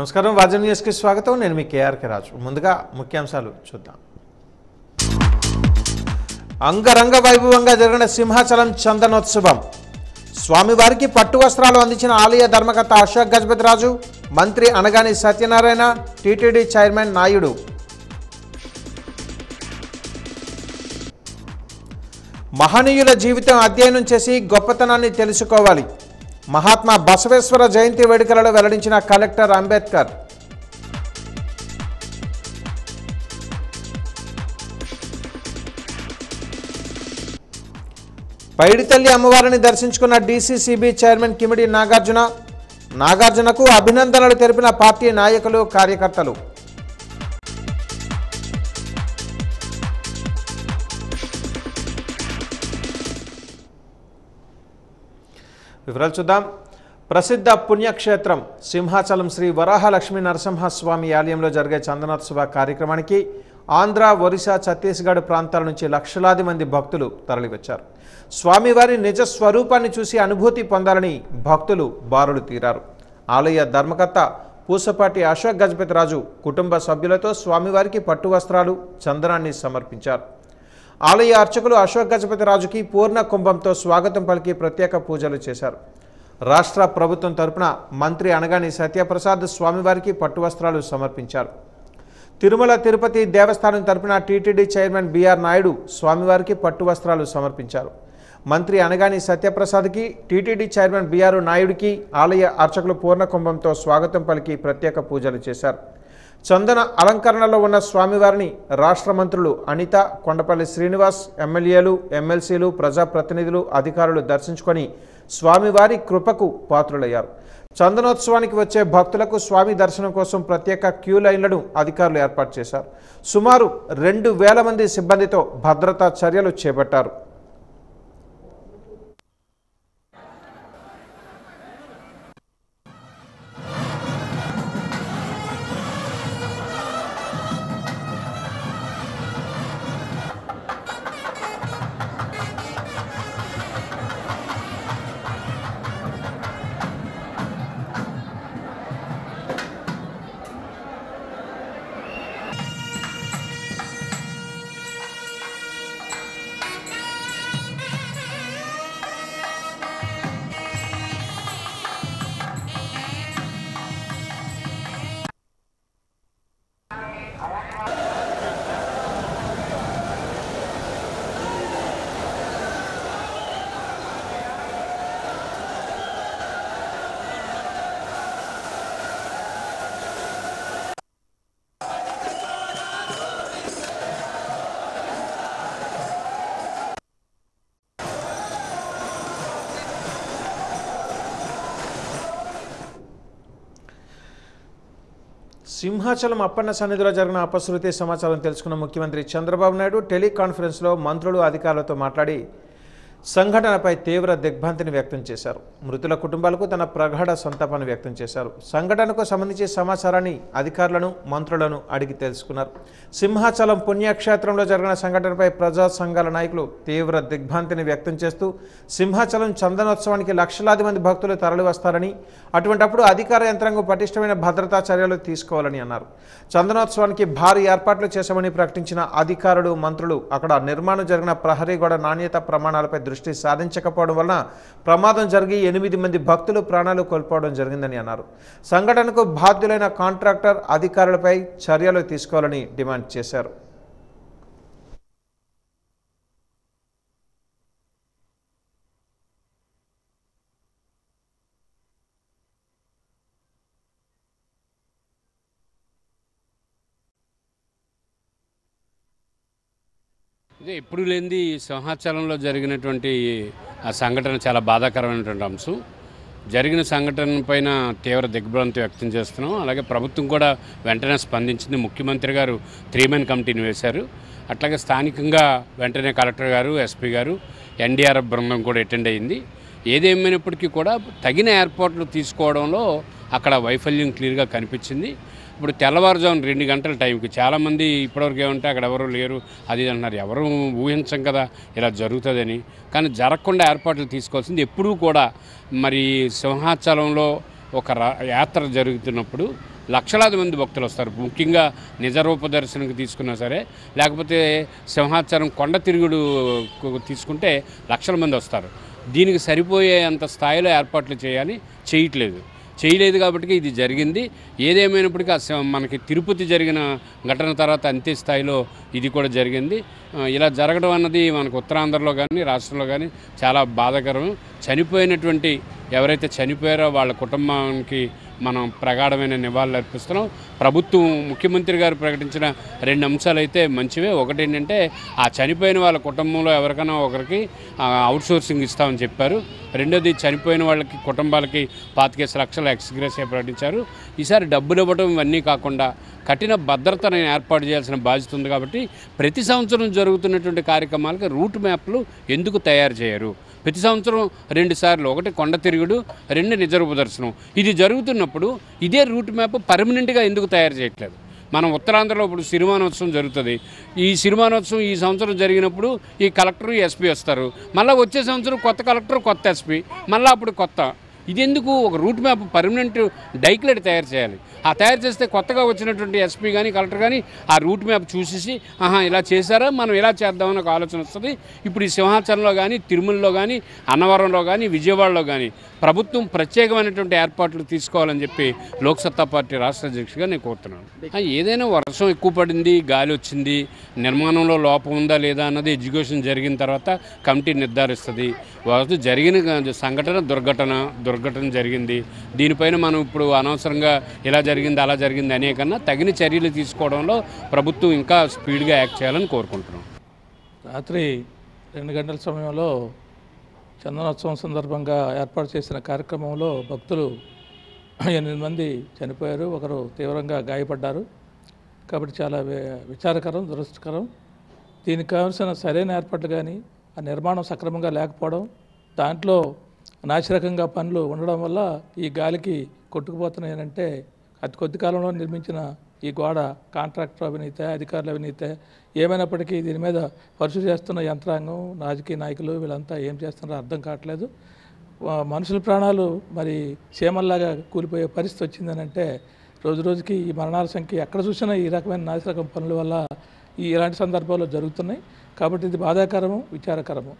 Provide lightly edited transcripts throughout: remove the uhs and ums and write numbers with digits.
నమస్కారం wasn't news కి స్వాగతం నేను మీ కేఆర్కే రాజు ముందుగా ముఖ్యాంశాలు చూద్దాం అంగరంగ వైభవంగా జరిగిన సింహాచలం చందనోత్సవం స్వామివారికి పట్టు వస్త్రాలు అందించిన ఆలయ ధర్మకర్త అశోక్ గజపతి రాజు మంత్రి అనగాని సత్యనారాయణ టీటీడీ చైర్మన్ నాయుడు మహనీయుల జీవితం అధ్యయనం చేసి గొప్పతనాన్ని తెలుసుకోవాలి మహాత్మా బసవేశ్వర జయంతి వేడుకలలో వెల్లడించిన కలెక్టర్ అంబేద్కర్ పైడితల్లి అమ్మవారిని దర్శించుకున్న డీసీసీబీ చైర్మన్ కిమిడి నాగార్జునకు అభినందనలు తెలిపిన పార్టీ నాయకులు కార్యకర్తలు వివరాలు చూద్దాం ప్రసిద్ధ పుణ్యక్షేత్రం సింహాచలం శ్రీ వరాహలక్ష్మీ నరసింహస్వామి ఆలయంలో జరిగే చందనోత్సవ కార్యక్రమానికి ఆంధ్ర ఒరిస్సా ఛత్తీస్గఢ్ ప్రాంతాల నుంచి లక్షలాది మంది భక్తులు తరలివచ్చారు స్వామివారి నిజ స్వరూపాన్ని చూసి అనుభూతి పొందాలని భక్తులు బారులు తీరారు ఆలయ ధర్మకర్త పూసపాటి అశోక్ గజపతి రాజు కుటుంబ సభ్యులతో స్వామివారికి పట్టు వస్త్రాలు చందనాన్ని సమర్పించారు ఆలయ అర్చకులు అశోక్ గజపతి రాజుకి పూర్ణ కుంభంతో స్వాగతం పలికి ప్రత్యేక పూజలు చేశారు రాష్ట్ర ప్రభుత్వం తరపున మంత్రి అనగాని సత్యప్రసాద్ స్వామివారికి పట్టు వస్త్రాలు సమర్పించారు తిరుమల తిరుపతి దేవస్థానం తరపున టీటీడీ చైర్మన్ బిఆర్ నాయుడు స్వామివారికి పట్టు వస్త్రాలు సమర్పించారు మంత్రి అనగాని సత్యప్రసాద్కి టీటీడీ చైర్మన్ బిఆర్ నాయుడికి ఆలయ అర్చకులు పూర్ణ కుంభంతో స్వాగతం పలికి ప్రత్యేక పూజలు చేశారు చందన అలంకరణలో ఉన్న స్వామివారిని రాష్ట్ర మంత్రులు అనిత కొండపల్లి శ్రీనివాస్ ఎమ్మెల్యేలు ఎమ్మెల్సీలు ప్రజాప్రతినిధులు అధికారులు దర్శించుకొని స్వామివారి కృపకు పాత్రులయ్యారు చందనోత్సవానికి వచ్చే భక్తులకు స్వామి దర్శనం కోసం ప్రత్యేక క్యూ లైన్లను అధికారులు ఏర్పాటు చేశారు సుమారు 2,000 మంది సిబ్బందితో భద్రతా చర్యలు చేపట్టారు సింహాచలం అప్పన్న సన్నిధిలో జరిగిన అపశృతి సమాచారం తెలుసుకున్న ముఖ్యమంత్రి చంద్రబాబు నాయుడు టెలికాన్ఫరెన్స్లో మంత్రులు అధికారులతో మాట్లాడి సంఘటనపై తీవ్ర దిగ్భ్రాంతిని వ్యక్తం చేశారు మృతుల కుటుంబాలకు తన ప్రగాఢ సంతాపాన్ని వ్యక్తం చేశారు సంఘటనకు సంబంధించి సమాచారాన్ని అధికారులను మంత్రులను అడిగి తెలుసుకున్నారు సింహాచలం పుణ్యక్షేత్రంలో జరిగిన సంఘటనపై ప్రజా సంఘాల నాయకులు తీవ్ర దిగ్భ్రాంతిని వ్యక్తం చేస్తూ సింహాచలం చందనోత్సవానికి లక్షలాది మంది భక్తులు తరలివస్తారని అటువంటప్పుడు అధికార యంత్రాంగం పటిష్టమైన భద్రతా చర్యలు తీసుకోవాలని అన్నారు చందనోత్సవానికి భారీ ఏర్పాట్లు చేశామని ప్రకటించిన అధికారులు మంత్రులు అక్కడ నిర్మాణం జరిగిన ప్రహరీ గోడ నాణ్యత ప్రమాణాలపై దృష్టి సాధించకపోవడం వలన ప్రమాదం జరిగి 8 మంది భక్తులు ప్రాణాలు కోల్పోవడం జరిగిందని అన్నారు సంఘటనకు బాధ్యులైన కాంట్రాక్టర్ అధికారులపై చర్యలు తీసుకోవాలని డిమాండ్ చేశారు ఇదే ఎప్పుడు లేనిది సింహాచలంలో జరిగినటువంటి ఆ సంఘటన చాలా బాధాకరమైనటువంటి అంశం జరిగిన సంఘటన పైన తీవ్ర దిగ్భ్రాంతి వ్యక్తం చేస్తున్నాం అలాగే ప్రభుత్వం కూడా వెంటనే స్పందించింది ముఖ్యమంత్రి గారు 3-man కమిటీని వేశారు అట్లాగే స్థానికంగా వెంటనే కలెక్టర్ గారు ఎస్పీ గారు ఎన్డీఆర్ఎఫ్ బృందం కూడా అటెండ్ అయ్యింది ఏదేమైనప్పటికీ కూడా తగిన ఏర్పాట్లు తీసుకోవడంలో అక్కడ వైఫల్యం క్లియర్గా కనిపించింది ఇప్పుడు తెల్లవారుజామున 2 గంటల టైంకి చాలామంది ఇప్పటివరకు ఏమంటే అక్కడ ఎవరు లేరు అది అంటున్నారు ఎవరు ఊహించం కదా ఇలా జరుగుతుందని కానీ జరగకుండా ఏర్పాట్లు తీసుకోవాల్సింది ఎప్పుడూ కూడా మరి సింహాచలంలో ఒక యాత్ర జరుగుతున్నప్పుడు లక్షలాది మంది భక్తులు వస్తారు. ముఖ్యంగా నిజరూప దర్శనంకి తీసుకున్నా సరే, లేకపోతే సింహాచలం కొండ తిరుగుడు తీసుకుంటే లక్షల మంది వస్తారు. దీనికి సరిపోయే అంత స్థాయిలో ఏర్పాట్లు చేయలేదు కాబట్టి ఇది జరిగింది. ఏదేమైనప్పటికీ మనకి తిరుపతి జరిగిన ఘటన తర్వాత అంతే స్థాయిలో ఇది కూడా జరిగింది. ఇలా జరగడం అన్నది మనకు ఉత్తరాంధ్రలో కానీ రాష్ట్రంలో కానీ చాలా బాధాకరం. చనిపోయినటువంటి ఎవరైతే చనిపోయారో వాళ్ళ కుటుంబానికి మనం ప్రగాఢమైన నివాళులు అర్పిస్తున్నాం. ప్రభుత్వం ముఖ్యమంత్రి గారు ప్రకటించిన 2 అంశాలు అయితే మంచివే. ఒకటి ఏంటంటే ఆ చనిపోయిన వాళ్ళ కుటుంబంలో ఎవరికైనా ఒకరికి అవుట్సోర్సింగ్ ఇస్తామని చెప్పారు. రెండోది చనిపోయిన వాళ్ళకి కుటుంబాలకి 25 లక్షల ఎక్స్గ్రేషియా ప్రకటించారు. ఈసారి డబ్బులు ఇవ్వడం ఇవన్నీ కాకుండా కఠిన భద్రతను ఏర్పాటు చేయాల్సిన బాధ్యత ఉంది. కాబట్టి ప్రతి సంవత్సరం జరుగుతున్నటువంటి కార్యక్రమాలకు రూట్ మ్యాప్లు ఎందుకు తయారు చేయరు? ప్రతి సంవత్సరం 2 సార్లు, ఒకటి కొండ తిరుగుడు, 2 నిజరూప దర్శనం. ఇది జరుగుతున్నప్పుడు ఇదే రూట్ మ్యాప్ పర్మనెంట్గా ఎందుకు తయారు చేయట్లేదు? మనం ఉత్తరాంధ్రలో ఇప్పుడు సిరిమానోత్సవం జరుగుతుంది. ఈ సిరిమానోత్సవం ఈ సంవత్సరం జరిగినప్పుడు ఈ కలెక్టర్ ఎస్పీ వస్తారు. మళ్ళీ వచ్చే సంవత్సరం కొత్త కలెక్టర్, కొత్త ఎస్పీ, మళ్ళీ అప్పుడు కొత్త. ఇది ఎందుకు? ఒక రూట్ మ్యాప్ పర్మనెంట్ డైక్లెట్ తయారు చేయాలి. ఆ తయారు చేస్తే కొత్తగా వచ్చినటువంటి ఎస్పీ కానీ కలెక్టర్ కానీ ఆ రూట్ మ్యాప్ చూసేసి ఇలా చేశారా, మనం ఇలా చేద్దామని ఒక ఆలోచన వస్తుంది. ఇప్పుడు ఈ సింహాచలంలో కానీ, తిరుమలలో కానీ, అన్నవరంలో కానీ, విజయవాడలో కానీ ప్రభుత్వం ప్రత్యేకమైనటువంటి ఏర్పాట్లు తీసుకోవాలని చెప్పి లోక్సత్తా పార్టీ రాష్ట్ర అధ్యక్షుడిగా నేను కోరుతున్నాను. ఏదైనా వర్షం ఎక్కువ పడింది, గాలి వచ్చింది, నిర్మాణంలో లోపం ఉందా లేదా అన్నది ఎడ్యుకేషన్ జరిగిన తర్వాత కమిటీ నిర్ధారిస్తుంది. జరిగిన సంఘటన దుర్ఘటన జరిగింది. దీనిపైన మనం ఇప్పుడు అనవసరంగా ఇలా జరిగింది అలా జరిగింది అనే కన్నా తగిన చర్యలు తీసుకోవడంలో ప్రభుత్వం ఇంకా స్పీడ్గా యాక్ట్ చేయాలని కోరుకుంటున్నాం. రాత్రి 2 గంటల సమయంలో చందనోత్సవం సందర్భంగా ఏర్పాటు చేసిన కార్యక్రమంలో భక్తులు 8 మంది చనిపోయారు, ఒకరు తీవ్రంగా గాయపడ్డారు. కాబట్టి చాలా విచారకరం, దురదృష్టకరం. దీనికి కావాల్సిన సరైన ఏర్పాట్లు కానీ, ఆ నిర్మాణం సక్రమంగా లేకపోవడం, దాంట్లో నాసిరకంగా పనులు ఉండడం వల్ల ఈ గాలికి కొట్టుకుపోతున్నాయనంటే అతి కొద్ది కాలంలో నిర్మించిన ఈ గోడ కాంట్రాక్టర్ అవినీతే, అధికారుల అవినీతే, ఏమైనప్పటికీ దీని మీద పరిశీలి చేస్తున్న యంత్రాంగం, రాజకీయ నాయకులు వీళ్ళంతా ఏం చేస్తున్నారో అర్థం కావట్లేదు. మనుషుల ప్రాణాలు మరి చీమల్లాగా కూలిపోయే పరిస్థితి వచ్చిందనంటే రోజుకి ఈ మరణాల సంఖ్య ఎక్కడ చూసినా ఈ రకమైన నాసిరకం పనుల వల్ల ఇలాంటి సందర్భాల్లో జరుగుతున్నాయి. కాబట్టి ఇది బాధాకరము, విచారకరము.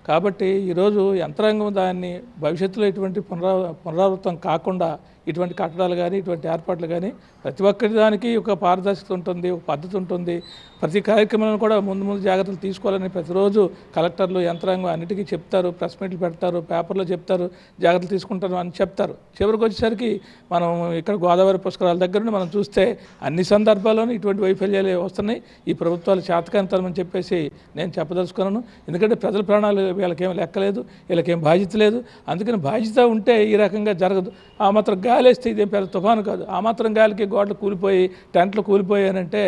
కాబట్టి ఈరోజు యంత్రాంగం దాన్ని భవిష్యత్తులో ఇటువంటి పునరావృతం కాకుండా ఇటువంటి కట్టడాలు కానీ, ఇటువంటి ఏర్పాట్లు కానీ ప్రతి ఒక్కరి దానికి ఒక పారదర్శకత ఉంటుంది, ఒక పద్ధతి ఉంటుంది. ప్రతి కార్యక్రమంలో కూడా ముందు జాగ్రత్తలు తీసుకోవాలని ప్రతిరోజు కలెక్టర్లు, యంత్రాంగం అన్నిటికీ చెప్తారు, ప్రెస్ మీట్లు పెడతారు, పేపర్లో చెప్తారు, జాగ్రత్తలు తీసుకుంటారు అని చెప్తారు. చివరికి వచ్చేసరికి మనం ఇక్కడ గోదావరి పుష్కరాల దగ్గర నుండి మనం చూస్తే అన్ని సందర్భాల్లోనూ ఇటువంటి వైఫల్యాలు వస్తున్నాయి. ఈ ప్రభుత్వాలు చేతకాంతనం అని చెప్పేసి నేను చెప్పదలుచుకున్నాను. ఎందుకంటే ప్రజల ప్రాణాలు వీళ్ళకేం లెక్కలేదు, వీళ్ళకేం బాధ్యత లేదు. అందుకని బాధ్యత ఉంటే ఈ రకంగా జరగదు. ఆ మాత్రం గాలి వేస్తే ఇదేం పెద్ద తుఫాను కాదు. ఆ మాత్రం గాలికి గోడలు కూలిపోయి, టెంట్లు కూలిపోయానంటే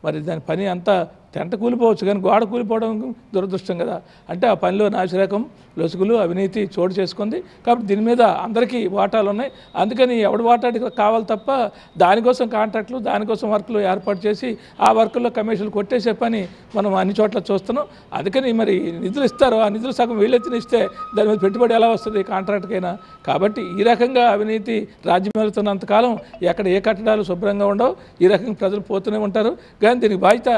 మరి దాని పని అంతా టెంట కూలిపోవచ్చు, కానీ గోడ కూలిపోవడం దురదృష్టం కదా. అంటే ఆ పనిలో నాసిరకం, లొసుగులు, అవినీతి చోటు చేసుకుంది. కాబట్టి దీని మీద అందరికీ వాటాలు ఉన్నాయి. అందుకని ఎవడు వాటాడి కావాలి తప్ప దానికోసం కాంట్రాక్టులు, దానికోసం వర్కులు ఏర్పాటు చేసి ఆ వర్కుల్లో కమిషన్లు కొట్టేసే పని మనం అన్ని చోట్ల చూస్తున్నాం. అందుకని మరి నిధులు ఇస్తారు, ఆ నిధులు సగం వీళ్ళెత్తిన ఇస్తే దాని మీద పెట్టుబడి ఎలా వస్తుంది కాంట్రాక్ట్కైనా? కాబట్టి ఈ రకంగా అవినీతి రాజ్యం వెళ్తున్నంతకాలం ఎక్కడ ఏ కట్టడాలు శుభ్రంగా ఉండవు, ఈ రకంగా ప్రజలు పోతూనే ఉంటారు. కానీ దీనికి బాధ్యత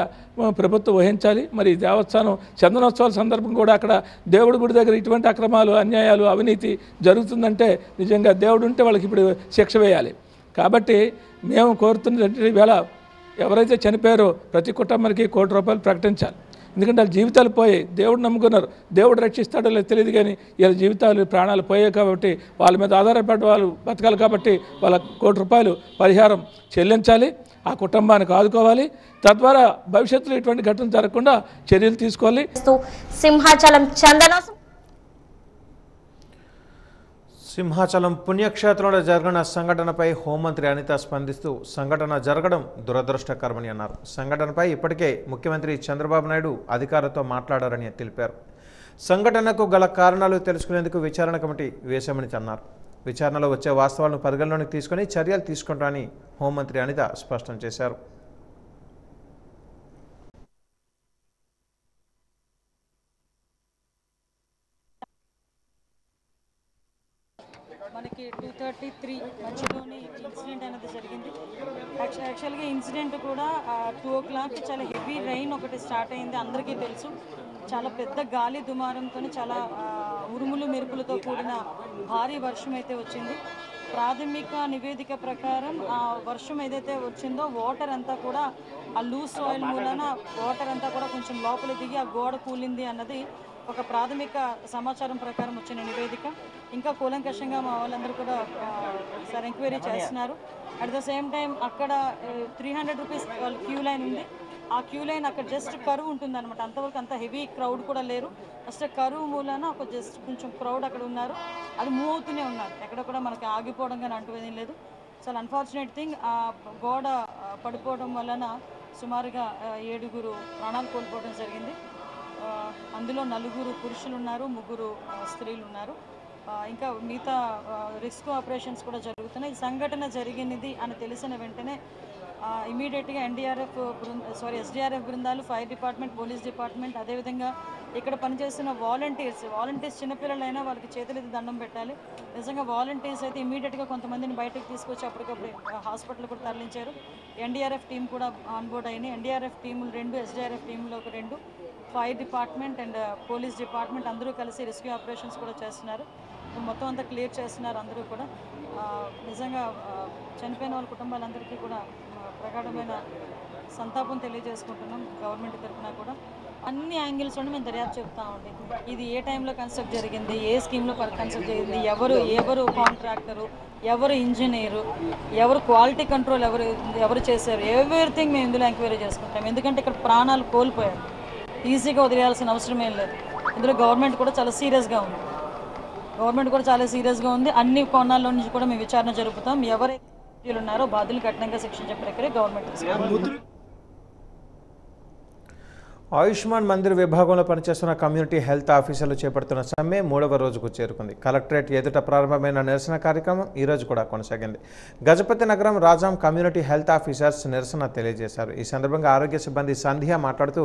ప్రభుత్వం వహించాలి. మరి దేవస్థానం చందనోత్సవాల సందర్భం కూడా అక్కడ దేవుడి గుడి దగ్గర ఇటువంటి అక్రమాలు, అన్యాయాలు, అవినీతి జరుగుతుందంటే నిజంగా దేవుడు ఉంటే వాళ్ళకి ఇప్పుడు శిక్ష వేయాలి. కాబట్టి మేము కోరుతున్నటువంటి వేళ ఎవరైతే చనిపోయారో ప్రతి కుటుంబానికి ₹1,00,00,000 ప్రకటించాలి. ఎందుకంటే వాళ్ళ జీవితాలు పోయాయి, దేవుడు నమ్ముకున్నారు, దేవుడు రక్షిస్తాడో లేదు తెలియదు, కానీ వీళ్ళ జీవితాలు, ప్రాణాలు పోయాయి. కాబట్టి వాళ్ళ మీద ఆధారపడి వాళ్ళు బతకాలి. కాబట్టి వాళ్ళ ₹1,00,00,000 పరిహారం చెల్లించాలి, ఆ కుటుంబానికి ఆదుకోవాలి. తద్వారా భవిష్యత్తులో ఇటువంటి ఘటన జరగకుండా చర్యలు తీసుకోవాలి. సింహాచలం పుణ్యక్షేత్రంలో జరిగిన సంఘటనపై హోంమంత్రి అనిత స్పందిస్తూ సంఘటన జరగడం దురదృష్టకరమని అన్నారు. సంఘటనపై ఇప్పటికే ముఖ్యమంత్రి చంద్రబాబు నాయుడు అధికారులతో మాట్లాడారని తెలిపారు. సంఘటనకు గల కారణాలు తెలుసుకునేందుకు విచారణ కమిటీ వేశామని అన్నారు. విచారణలో వచ్చే వాస్తవాలను పరిగణలోకి తీసుకుని చర్యలు తీసుకుంటామని హోంమంత్రి అనిత స్పష్టం చేశారు. మనకి 2:33 మధ్యలోని ఇన్సిడెంట్ అనేది జరిగింది. యాక్చువల్గా ఇన్సిడెంట్ కూడా 2 o'clock చాలా హెవీ రైన్ ఒకటి స్టార్ట్ అయింది, అందరికీ తెలుసు. చాలా పెద్ద గాలి దుమారంతో చాలా ఉరుములు మెరుపులతో కూడిన భారీ వర్షం అయితే వచ్చింది. ప్రాథమిక నివేదిక ప్రకారం ఆ వర్షం ఏదైతే వచ్చిందో వాటర్ అంతా కూడా ఆ లూజ్ సాయిల్ మూలన వాటర్ అంతా కూడా కొంచెం లోపల దిగి ఆ గోడ కూలింది అన్నది ఒక ప్రాథమిక సమాచారం ప్రకారం వచ్చిన నివేదిక. ఇంకా కూలంకషంగా మా వాళ్ళందరూ కూడా సార్ ఎంక్వైరీ చేస్తున్నారు. అట్ ద సేమ్ టైం అక్కడ 300 రూపీస్ క్యూ లైన్ ఉంది. ఆ క్యూ లైన్ అక్కడ జస్ట్ కరువు ఉంటుంది అనమాట. అంతవరకు అంత హెవీ క్రౌడ్ కూడా లేరు. జస్ట్ కరువు మూలన ఒక జస్ట్ కొంచెం క్రౌడ్ అక్కడ ఉన్నారు. అది మూవ్ అవుతూనే ఉన్నారు, ఎక్కడ కూడా మనకి ఆగిపోవడం కానీ అంటువేదేం లేదు. చాలా అన్ఫార్చునేట్ థింగ్, ఆ గోడ పడిపోవడం వలన సుమారుగా 7 ప్రాణాలు కోల్పోవడం జరిగింది. అందులో 4 పురుషులు ఉన్నారు, 3 స్త్రీలు ఉన్నారు. ఇంకా మిగతా రెస్క్యూ ఆపరేషన్స్ కూడా జరుగుతున్నాయి. ఈ సంఘటన జరిగినది అని తెలిసిన వెంటనే ఇమీడియట్గా ఎస్డిఆర్ఎఫ్ బృందాలు, ఫైర్ డిపార్ట్మెంట్, పోలీస్ డిపార్ట్మెంట్, అదేవిధంగా ఇక్కడ పనిచేస్తున్న వాలంటీర్స్ చిన్నపిల్లలైనా వాళ్ళకి చేతులెత్తి దండం పెట్టాలి. నిజంగా వాలంటీర్స్ అయితే ఇమీడియట్గా కొంతమందిని బయటకు తీసుకొచ్చి అప్పటికప్పుడు హాస్పిటల్ కూడా తరలించారు. ఎన్డీఆర్ఎఫ్ టీం కూడా ఆన్బోర్డ్ అయింది. ఎన్డీఆర్ఎఫ్ టీములు 2, ఎస్డిఆర్ఎఫ్ టీంలో ఒక 2, fire department and police department అందరూ కలిసి రెస్క్యూ ఆపరేషన్స్ కూడా చేస్తున్నారు. మొత్తం అంతా క్లియర్ చేస్తున్నారు అందరూ కూడా. నిజంగా చనిపోయిన వాళ్ళ కుటుంబాలందరికీ కూడా ప్రగాఢమైన సంతాపం తెలియజేసుకుంటున్నాం గవర్నమెంట్ తరఫున కూడా. అన్ని యాంగిల్స్ నుండి మేము దర్యాప్తు చెప్తామండి. ఇది ఏ టైంలో కన్స్ట్రక్ట్ జరిగింది, ఏ స్కీమ్లో కన్స్ట్రక్ట్ జరిగింది, ఎవరు కాంట్రాక్టరు, ఎవరు ఇంజనీరు, ఎవరు క్వాలిటీ కంట్రోల్ ఎవరు చేశారు, ఎవ్రీథింగ్ మేము ఇందులో ఎంక్వైరీ చేసుకుంటాం. ఎందుకంటే ఇక్కడ ప్రాణాలు కోల్పోయారు, ఈజీగా వదిలేయాల్సిన అవసరం ఏం లేదు. ఇందులో గవర్నమెంట్ కూడా చాలా సీరియస్గా ఉంది. అన్ని కోణాల్లో నుంచి కూడా మేము విచారణ జరుపుతాం. ఎవరైతే ఉన్నారో బాధ్యులు కఠినంగా శిక్షించే ప్రక్రియ గవర్నమెంట్ తీసుకుంటుంది. ఆయుష్మాన్ మందిర్ విభాగంలో పనిచేస్తున్న కమ్యూనిటీ హెల్త్ ఆఫీసర్లు చేపడుతున్న సమ్మె 3వ రోజుకు చేరుకుంది. కలెక్టరేట్ ఎదుట ప్రారంభమైన నిరసన కార్యక్రమం ఈరోజు కూడా కొనసాగింది. గజపతి నగరం రాజాం కమ్యూనిటీ హెల్త్ ఆఫీసర్స్ నిరసన తెలియజేశారు. ఈ సందర్భంగా ఆరోగ్య సిబ్బంది సంధ్య మాట్లాడుతూ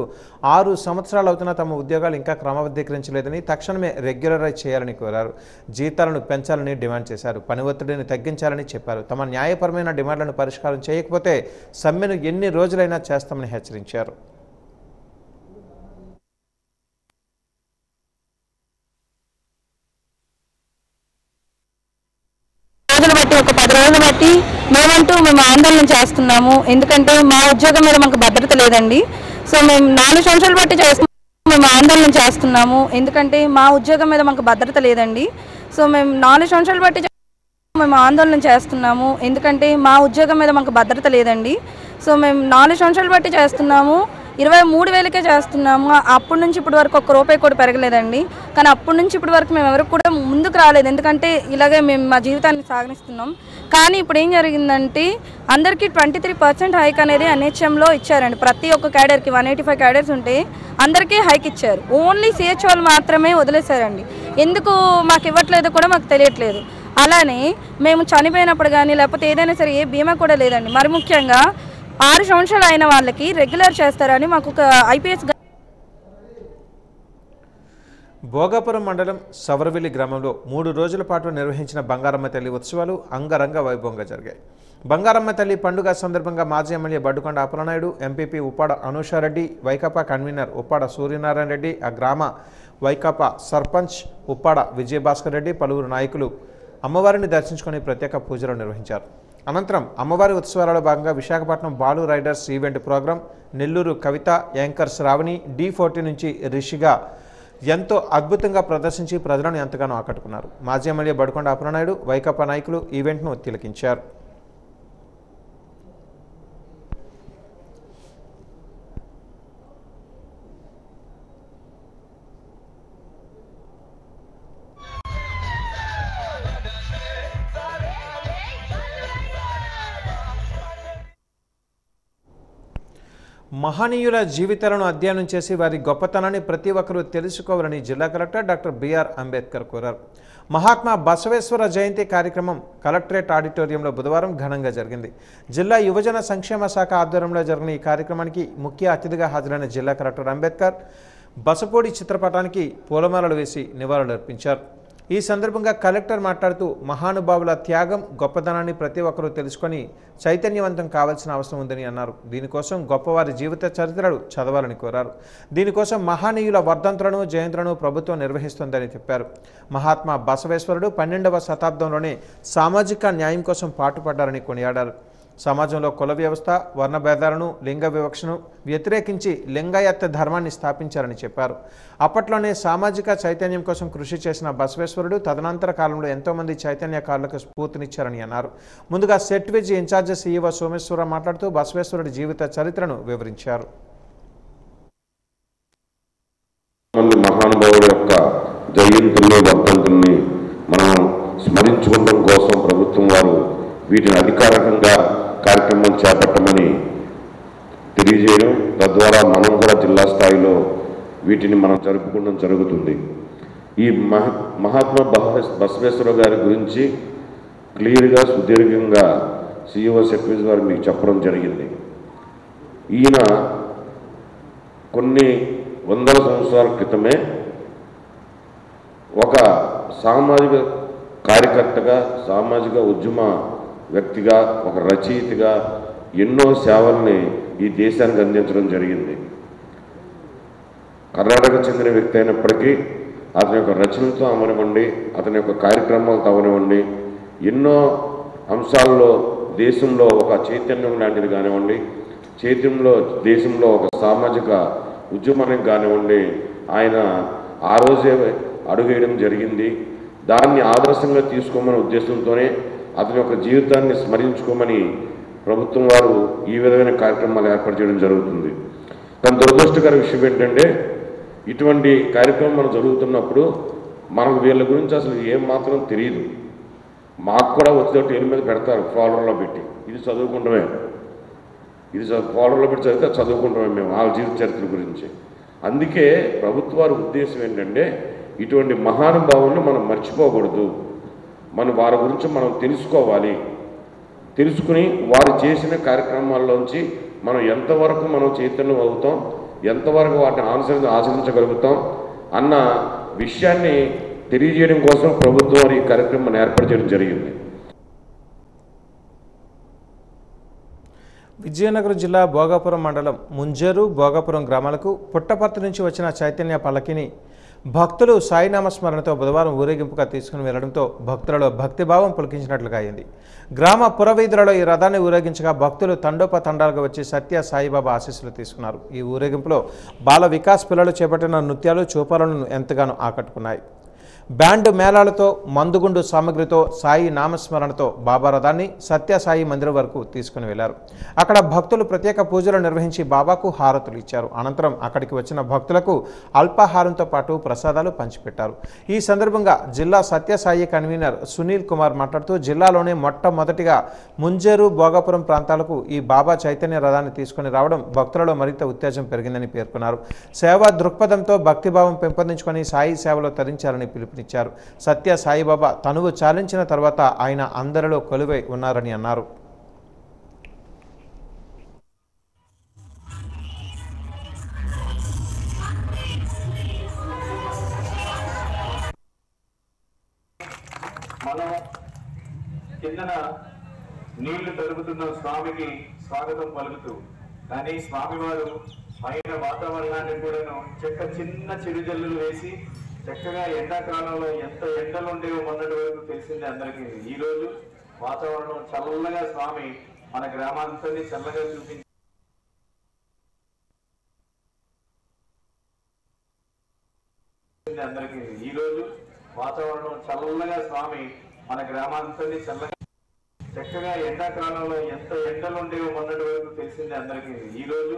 6 సంవత్సరాలు అవుతున్న తమ ఉద్యోగాలు ఇంకా క్రమబద్ధీకరించలేదని, తక్షణమే రెగ్యులరైజ్ చేయాలని కోరారు. జీతాలను పెంచాలని డిమాండ్ చేశారు. పని ఒత్తిడిని తగ్గించాలని చెప్పారు. తమ న్యాయపరమైన డిమాండ్లను పరిష్కారం చేయకపోతే సమ్మెను ఎన్ని రోజులైనా చేస్తామని హెచ్చరించారు. ఒక 10 రోజులు బట్టి మేము ఆందోళన చేస్తున్నాము. ఎందుకంటే మా ఉద్యోగం మీద మాకు భద్రత లేదండి. సో మేము 4 సంవత్సరాలు బట్టి మేము ఆందోళన చేస్తున్నాము. ఎందుకంటే మా ఉద్యోగం మీద మాకు భద్రత లేదండి. సో మేము 4 సంవత్సరాలు బట్టి మేము ఆందోళన చేస్తున్నాము. ఎందుకంటే మా ఉద్యోగం మీద మాకు భద్రత లేదండి. సో మేము 4 సంవత్సరాలు బట్టి చేస్తున్నాము. 23,000కే చేస్తున్నాము. అప్పటి నుంచి ఇప్పటి వరకు ₹1 కూడా పెరగలేదండి. కానీ అప్పటి నుంచి ఇప్పటి వరకు మేము ఎవరికి కూడా ముందుకు రాలేదు. ఎందుకంటే ఇలాగే మేము మా జీవితాన్ని సాగనిస్తున్నాం. కానీ ఇప్పుడు ఏం జరిగిందంటే అందరికీ 23% హైక్ అనేది NHMలో ఇచ్చారండి. ప్రతి ఒక్క క్యాడర్కి 185 క్యాడర్స్ ఉంటే అందరికీ హైక్ ఇచ్చారు. ఓన్లీ CHOలు మాత్రమే వదిలేశారండి. ఎందుకు మాకు ఇవ్వట్లేదు కూడా మాకు తెలియట్లేదు. అలానే మేము చనిపోయినప్పుడు కానీ లేకపోతే ఏదైనా సరే ఏ బీమా కూడా లేదండి. మరి ముఖ్యంగా 6 సంవత్సరాలు అయిన వాళ్ళకి రెగ్యులర్ చేస్తారని మాకు ఒక IPS. భోగాపురం మండలం సవరవిల్లి గ్రామంలో 3 రోజుల పాటు నిర్వహించిన బంగారమ్మ తల్లి ఉత్సవాలు అంగరంగ వైభవంగా జరిగాయి. బంగారమ్మ తల్లి పండుగ సందర్భంగా మాజీ MLA Baddukonda Appalanaidu, MPP Uppada Anusha Reddy, Vaikapa convener Uppada Suryanarayana Reddy, ఆ గ్రామ వైకాపా సర్పంచ్ ఉప్పాడ విజయభాస్కర్ రెడ్డి, పలువురు నాయకులు అమ్మవారిని దర్శించుకొని ప్రత్యేక పూజలు నిర్వహించారు. అనంతరం అమ్మవారి ఉత్సవాలలో భాగంగా Visakhapatnam Balu riders event programme, Nellore Kavitha, anchor Sravani, D40 నుంచి రిషిగా ఎంతో అద్భుతంగా ప్రదర్శించి ప్రజలను ఎంతగానో ఆకట్టుకున్నారు. మాజీ ఎమ్మెల్యే బడ్డుకొండ అప్పలనాయుడు, వైకాపా నాయకులు ఈవెంట్ను తిలకించారు. మహనీయుల జీవితాలను అధ్యయనం చేసి వారి గొప్పతనాన్ని ప్రతి ఒక్కరూ తెలుసుకోవాలని జిల్లా కలెక్టర్ డాక్టర్ బిఆర్ అంబేద్కర్ కోరారు. మహాత్మా బసవేశ్వర జయంతి కార్యక్రమం కలెక్టరేట్ ఆడిటోరియంలో బుధవారం ఘనంగా జరిగింది. జిల్లా యువజన సంక్షేమ శాఖ ఆధ్వర్యంలో జరిగిన ఈ కార్యక్రమానికి ముఖ్య అతిథిగా హాజరైన జిల్లా కలెక్టర్ అంబేద్కర్ బసపోడి చిత్రపటానికి పూలమాలలు వేసి నివాళులర్పించారు. ఈ సందర్భంగా కలెక్టర్ మాట్లాడుతూ మహానుభావుల త్యాగం గొప్పదనాన్ని ప్రతి ఒక్కరూ తెలుసుకొని చైతన్యవంతం కావాల్సిన అవసరం ఉందని అన్నారు. దీనికోసం గొప్పవారి జీవిత చరిత్రలు చదవాలని కోరారు. దీనికోసం మహనీయుల వర్ధంతులను జయంతులను ప్రభుత్వం నిర్వహిస్తోందని చెప్పారు. మహాత్మా బసవేశ్వరుడు 12వ శతాబ్దంలోనే సామాజిక న్యాయం కోసం పాటుపడ్డారని కొనియాడారు. సమాజంలో కుల వ్యవస్థ, వర్ణ భేదాలను, లింగ వివక్షను వ్యతిరేకించి లింగాయత్త ధర్మాన్ని స్థాపించారని చెప్పారు. అప్పట్లోనే సామాజిక చైతన్యం కోసం కృషి చేసిన బసవేశ్వరుడు తదనంతర కాలంలో ఎంతోమంది చైతన్యకారులకు స్ఫూర్తినిచ్చారని అన్నారు. ముందుగా సెట్విజ్ ఇన్ఛార్జ్ సీఈఓ సోమేశ్వర మాట్లాడుతూ బసవేశ్వరుడి జీవిత చరిత్రను వివరించారు. మహానుభావుల యొక్క జయంతుల్ని వర్ధంతుల్ని మనం స్మరించుకోవడం కోసం ప్రభుత్వం వారు వీటిని అధికారికంగా కార్యక్రమం చేపట్టమని తెలియజేయడం, తద్వారా మనం కూడా జిల్లా స్థాయిలో వీటిని మనం జరుపుకోవడం జరుగుతుంది. ఈ మహాత్మా బసవేశ్వర గారి గురించి క్లియర్గా సుదీర్ఘంగా సిఇఓ సెక్రటరీ గారు మీకు చెప్పడం జరిగింది. ఈయన కొన్ని వందల సంవత్సరాల క్రితమే ఒక సామాజిక కార్యకర్తగా, సామాజిక ఉద్యమ వ్యక్తిగా, ఒక రచయితగా ఎన్నో సేవల్ని ఈ దేశానికి అందించడం జరిగింది. కర్ణాటక చెందిన వ్యక్తి అయినప్పటికీ అతని యొక్క రచనలతో అవనివ్వండి, అతని యొక్క కార్యక్రమాలతో అవనివ్వండి, ఎన్నో అంశాల్లో దేశంలో ఒక చైతన్యం లాంటిది కానివ్వండి, దేశంలో ఒక సామాజిక ఉద్యమానికి కానివ్వండి, ఆయన ఆ రోజే అడుగేయడం జరిగింది. దాన్ని ఆదర్శంగా తీసుకోమనే ఉద్దేశంతోనే అతని యొక్క జీవితాన్ని స్మరించుకోమని ప్రభుత్వం వారు ఈ విధమైన కార్యక్రమాలు ఏర్పాటు చేయడం జరుగుతుంది. కానీ దురదృష్టకర విషయం ఏంటంటే, ఇటువంటి కార్యక్రమం మనం జరుగుతున్నప్పుడు మనకు వీళ్ళ గురించి అసలు ఏం మాత్రం తెలియదు. మాకు కూడా వచ్చేటట్టు ఏళ్ళ మీద పెడతారు, ఫాలోవర్లో పెట్టి, ఇది చదువుకుంటామే, ఇది ఫాలోవర్లో పెట్టి చదివితే చదువుకుంటామే మేము వాళ్ళ జీవిత చరిత్ర గురించి. అందుకే ప్రభుత్వ వారి ఉద్దేశం ఏంటంటే, ఇటువంటి మహానుభావులను మనం మర్చిపోకూడదు, మనం వారి గురించి మనం తెలుసుకోవాలి. తెలుసుకుని వారు చేసిన కార్యక్రమాల్లోంచి మనం ఎంతవరకు మనం చైతన్యం అవుతాం, ఎంతవరకు వాటిని ఆచరించగలుగుతాం అన్న విషయాన్ని తెలియజేయడం కోసం ప్రభుత్వం వారి ఈ కార్యక్రమాన్ని ఏర్పాటు చేయడం జరిగింది. విజయనగరం జిల్లా భోగాపురం మండలం ముంజేరు, భోగాపురం గ్రామాలకు పుట్టపర్తి నుంచి వచ్చిన చైతన్య పల్లకిని భక్తులు సాయినామస్మరణతో బుధవారం ఊరేగింపుగా తీసుకుని వెళ్లడంతో భక్తులలో భక్తిభావం పులకించినట్లుగా అయింది. గ్రామ పురవీధులలో ఈ రథాన్ని ఊరేగించగా భక్తులు తండోపతండాలుగా వచ్చి సత్య సాయిబాబా ఆశీస్సులు తీసుకున్నారు. ఈ ఊరేగింపులో బాల వికాస్ పిల్లలు చేపట్టిన నృత్యాలు చూపాలను ఎంతగానో ఆకట్టుకున్నాయి. బ్యాండ్ మేళాలతో, మందుగుండు సామగ్రితో, సాయి నామస్మరణతో బాబా రథాన్ని సత్యసాయి మందిరం వరకు తీసుకుని వెళ్లారు. అక్కడ భక్తులు ప్రత్యేక పూజలు నిర్వహించి బాబాకు హారతులు ఇచ్చారు. అనంతరం అక్కడికి వచ్చిన భక్తులకు అల్పాహారంతో పాటు ప్రసాదాలు పంచిపెట్టారు. ఈ సందర్భంగా జిల్లా సత్యసాయి కన్వీనర్ సునీల్ కుమార్ మాట్లాడుతూ, జిల్లాలోనే మొట్టమొదటిగా ముంజేరు, భోగాపురం ప్రాంతాలకు ఈ బాబా చైతన్య రథాన్ని తీసుకుని రావడం భక్తులలో మరింత ఉత్తేజం పెరిగిందని పేర్కొన్నారు. సేవా దృక్పథంతో భక్తిభావం పెంపొందించుకొని సాయి సేవలో తరించాలని పిలుపునిచ్చారు. సత్య సాయిబాబా తనువు చాలించిన తర్వాత ఆయన అందరిలో కొలువై ఉన్నారని అన్నారు. మనం కిందన నీళ్లు తరుగుతున్న స్వామికి స్వాగతం పలుకుతూ, కానీ స్వామివారు పైన వాతావరణాన్ని కూడాను చిన్న చిరుజల్లులు వేసి చక్కగా ఎండాకాలంలో ఎంత ఎండలు ఉండేవో మొన్నటి వరకు తెలిసింది అందరికీ. ఈ రోజు వాతావరణం చల్లగా స్వామి మన గ్రామాంతని చల్లగా చూపించి అందరికీ. ఈ రోజు వాతావరణం చల్లగా స్వామి మన గ్రామాంతని చక్కగా ఎండాకాలంలో ఎంత ఎండలు ఉండేవో మొన్నటి వరకు తెలిసింది అందరికీ. ఈ రోజు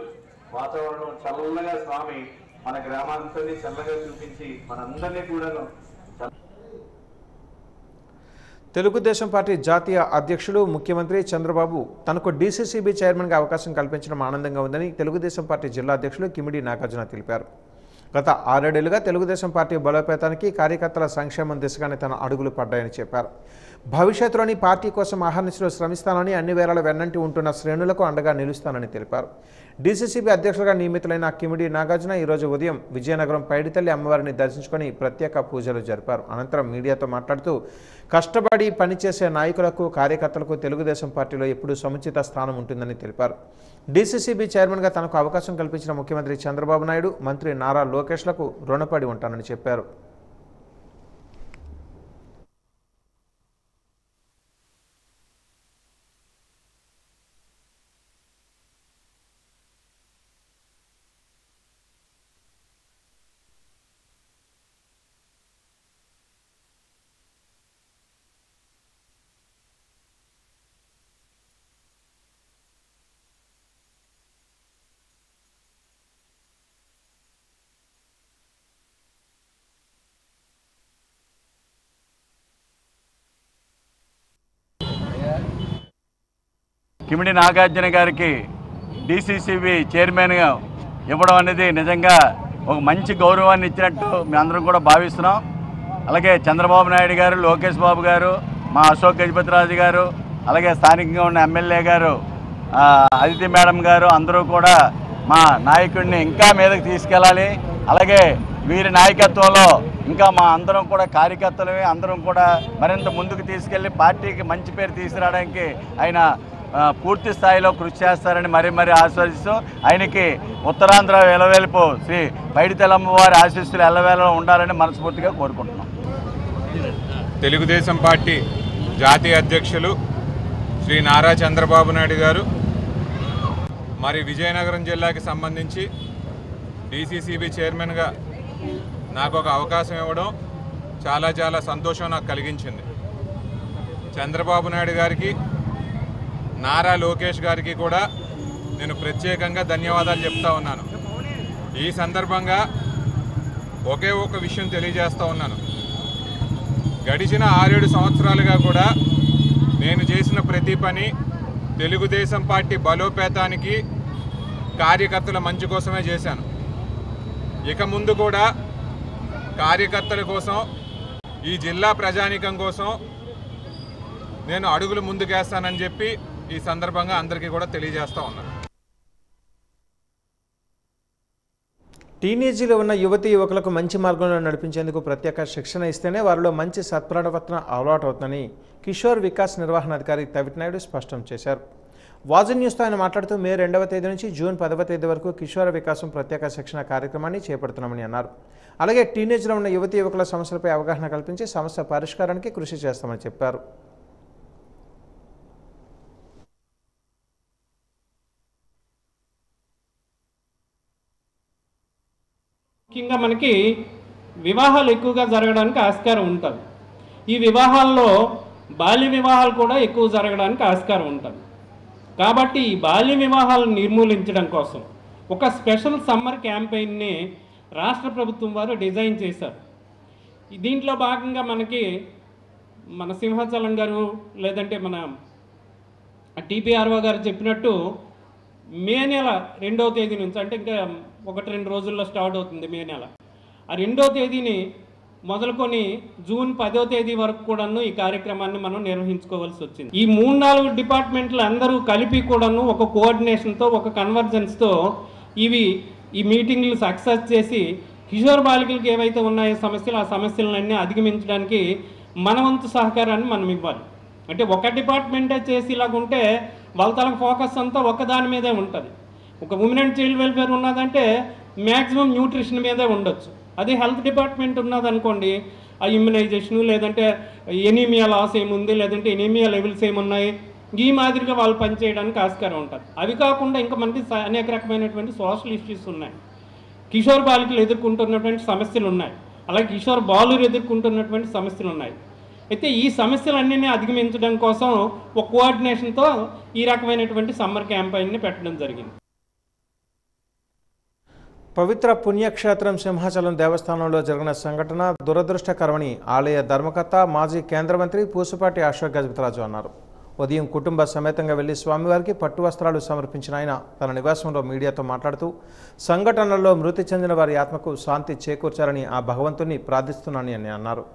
వాతావరణం చల్లగా స్వామి మన గ్రామాంతని చల్లగా చూపించి మనందరినీ కూడాను. తెలుగుదేశం పార్టీ జాతీయ అధ్యక్షులు ముఖ్యమంత్రి చంద్రబాబు తనకు డీసీసీబీ చైర్మన్గా అవకాశం కల్పించడం ఆనందంగా ఉందని తెలుగుదేశం పార్టీ జిల్లా అధ్యక్షులు కిమిడి నాగార్జున తెలిపారు. గత 6 ఏళ్లుగా తెలుగుదేశం పార్టీ బలోపేతానికి, కార్యకర్తల సంక్షేమం దిశగానే తన అడుగులు పడ్డాయని చెప్పారు. భవిష్యత్తులోని పార్టీ కోసం అహర్నిశలు శ్రమిస్తానని, అన్ని వేళల వెన్నంటి ఉంటున్న శ్రేణులకు అండగా నిలుస్తానని తెలిపారు. డీసీసీబీ అధ్యక్షులుగా నియమితులైన కిమిడి నాగార్జున ఈరోజు ఉదయం విజయనగరం పైడితల్లి అమ్మవారిని దర్శించుకొని ప్రత్యేక పూజలు జరిపారు. అనంతరం మీడియాతో మాట్లాడుతూ కష్టపడి పనిచేసే నాయకులకు కార్యకర్తలకు తెలుగుదేశం పార్టీలో ఎప్పుడూ సముచిత స్థానం ఉంటుందని తెలిపారు. డీసీసీబీ చైర్మన్గా తనకు అవకాశం కల్పించిన ముఖ్యమంత్రి చంద్రబాబు నాయుడు, మంత్రి నారా లోకేష్లకు రుణపడి ఉంటానని చెప్పారు. కిమిడి నాగార్జున గారికి డీసీసీబీ చైర్మన్గా ఇవ్వడం అనేది నిజంగా ఒక మంచి గౌరవాన్ని ఇచ్చినట్టు మేము అందరం కూడా భావిస్తున్నాం. అలాగే చంద్రబాబు నాయుడు గారు, లోకేష్ బాబు గారు, మా అశోక్ గజపతిరాజు గారు, అలాగే స్థానికంగా ఉన్న ఎమ్మెల్యే గారు అదితి మేడం గారు అందరూ కూడా మా నాయకుడిని ఇంకా మీదకి తీసుకెళ్ళాలి. అలాగే వీరి నాయకత్వంలో ఇంకా మా అందరం కూడా కార్యకర్తలమే అందరం కూడా మరింత ముందుకు తీసుకెళ్ళి పార్టీకి మంచి పేరు తీసుకురావడానికి ఆయన పూర్తి స్థాయిలో కృషి చేస్తారని మరీ ఆశీర్వదిస్తూ ఆయనకి ఉత్తరాంధ్ర ఎలవేల్పు శ్రీ పైడితల్లమ్మవారి ఆశీస్సులు ఎల్లవేళలో ఉండాలని మనస్ఫూర్తిగా కోరుకుంటున్నాం. తెలుగుదేశం పార్టీ జాతీయ అధ్యక్షులు శ్రీ నారా చంద్రబాబు నాయుడు గారు మరి విజయనగరం జిల్లాకి సంబంధించి డీసీసీబీ చైర్మన్గా నాకు ఒక అవకాశం ఇవ్వడం చాలా సంతోషం నాకు కలిగించింది. చంద్రబాబు నాయుడు గారికి, నారా లోకేష్ గారికి కూడా నేను ప్రత్యేకంగా ధన్యవాదాలు చెప్తా ఉన్నాను. ఈ సందర్భంగా ఒకే ఒక విషయం తెలియజేస్తూ ఉన్నాను. గడిచిన 6-7 సంవత్సరాలుగా కూడా నేను చేసిన ప్రతి పని తెలుగుదేశం పార్టీ బలోపేతానికి, కార్యకర్తల మంచి కోసమే చేశాను. ఇక ముందు కూడా కార్యకర్తల కోసం, ఈ జిల్లా ప్రజానీకం కోసం నేను అడుగులు ముందుకేస్తానని చెప్పి ఈ సందర్భంగా అందరికీ కూడా తెలియజేస్తా ఉన్నాను. టీనేజీలో ఉన్న యువతీ యువకులకు మంచి మార్గంలో నడిపించేందుకు ప్రత్యేక శిక్షణ ఇస్తేనే వారిలో మంచి సత్ప్రవర్తన అలవాటు అవుతుందని కిషోర్ వికాస్ నిర్వహణాధికారి తవిటి నాయుడు స్పష్టం చేశారు. వాజన్ న్యూస్తో ఆయన మాట్లాడుతూ మే 2వ తేదీ నుంచి జూన్ 10వ తేదీ వరకు కిషోర వికాసం ప్రత్యేక శిక్షణ కార్యక్రమాన్ని చేపడుతున్నామని అన్నారు. అలాగే టీనేజ్లో ఉన్న యువతీ యువకుల సమస్యలపై అవగాహన కల్పించి సమస్య పరిష్కారానికి కృషి చేస్తామని చెప్పారు. ముఖ్యంగా మనకి వివాహాలు ఎక్కువగా జరగడానికి ఆస్కారం ఉంటుంది. ఈ వివాహాల్లో బాల్య వివాహాలు కూడా ఎక్కువ జరగడానికి ఆస్కారం ఉంటుంది. కాబట్టి ఈ బాల్య వివాహాలను నిర్మూలించడం కోసం ఒక స్పెషల్ సమ్మర్ క్యాంపెయిన్ని రాష్ట్ర ప్రభుత్వం వారు డిజైన్ చేశారు. దీంట్లో భాగంగా మన సింహాచలం గారు లేదంటే మన టీపీఆర్ఓ గారు చెప్పినట్టు మే నెల 2వ తేదీ నుంచి, అంటే ఇంకా 1-2 రోజుల్లో స్టార్ట్ అవుతుంది మే నెల, ఆ 2వ తేదీని మొదలుకొని జూన్ 10వ తేదీ వరకు కూడాను ఈ కార్యక్రమాన్ని మనం నిర్వహించుకోవాల్సి వచ్చింది. ఈ 3-4 డిపార్ట్మెంట్లు అందరూ కలిపి కూడాను ఒక కోఆర్డినేషన్తో, ఒక కన్వర్జెన్స్తో ఈ మీటింగ్లు సక్సెస్ చేసి కిషోర్ బాలికలకు ఏవైతే ఉన్నాయో సమస్యలు, ఆ సమస్యలన్నీ అధిగమించడానికి మన వంతు సహకారాన్ని మనం ఇవ్వాలి. అంటే ఒక డిపార్ట్మెంటే చేసి ఇలాగుంటే వాళ్ళ తలకు ఫోకస్ అంతా ఒకదాని మీదే ఉంటుంది. ఒక ఉమెన్ అండ్ చైల్డ్ వెల్ఫేర్ ఉన్నదంటే మ్యాక్సిమం న్యూట్రిషన్ మీదే ఉండొచ్చు. అదే హెల్త్ డిపార్ట్మెంట్ ఉన్నదనుకోండి, ఆ ఇమ్యునైజేషను లేదంటే ఎనీమియా లాస్ ఏముంది, లేదంటే ఎనీమియా లెవెల్స్ ఏమున్నాయి, ఈ మాదిరిగా వాళ్ళు పనిచేయడానికి ఆస్కారం ఉంటుంది. అవి కాకుండా ఇంకా మనకి అనేక రకమైనటువంటి సోషల్ ఇష్యూస్ ఉన్నాయి. కిషోర్ బాలికలు ఎదుర్కొంటున్నటువంటి సమస్యలు ఉన్నాయి, అలాగే కిషోర్ బాలురు ఎదుర్కొంటున్నటువంటి సమస్యలు ఉన్నాయి. అయితే ఈ సమస్యలన్నీ అధిగమించడం కోసం ఒక కోఆర్డినేషన్తో ఈ రకమైనటువంటి సమ్మర్ క్యాంపెయిన్ని పెట్టడం జరిగింది. పవిత్ర పుణ్యక్షేత్రం సింహాచలం దేవస్థానంలో జరిగిన సంఘటన దురదృష్టకరమని ఆలయ ధర్మకర్త, మాజీ కేంద్ర మంత్రి పూసపాటి అశోక్ గజపతిరాజు అన్నారు. ఉదయం కుటుంబ సమేతంగా వెళ్లి స్వామివారికి పట్టు వస్త్రాలు సమర్పించిన ఆయన తన నివాసంలో మీడియాతో మాట్లాడుతూ సంఘటనలో మృతి చెందిన వారి ఆత్మకు శాంతి చేకూర్చాలని ఆ భగవంతుని ప్రార్థిస్తున్నానని అన్నారు.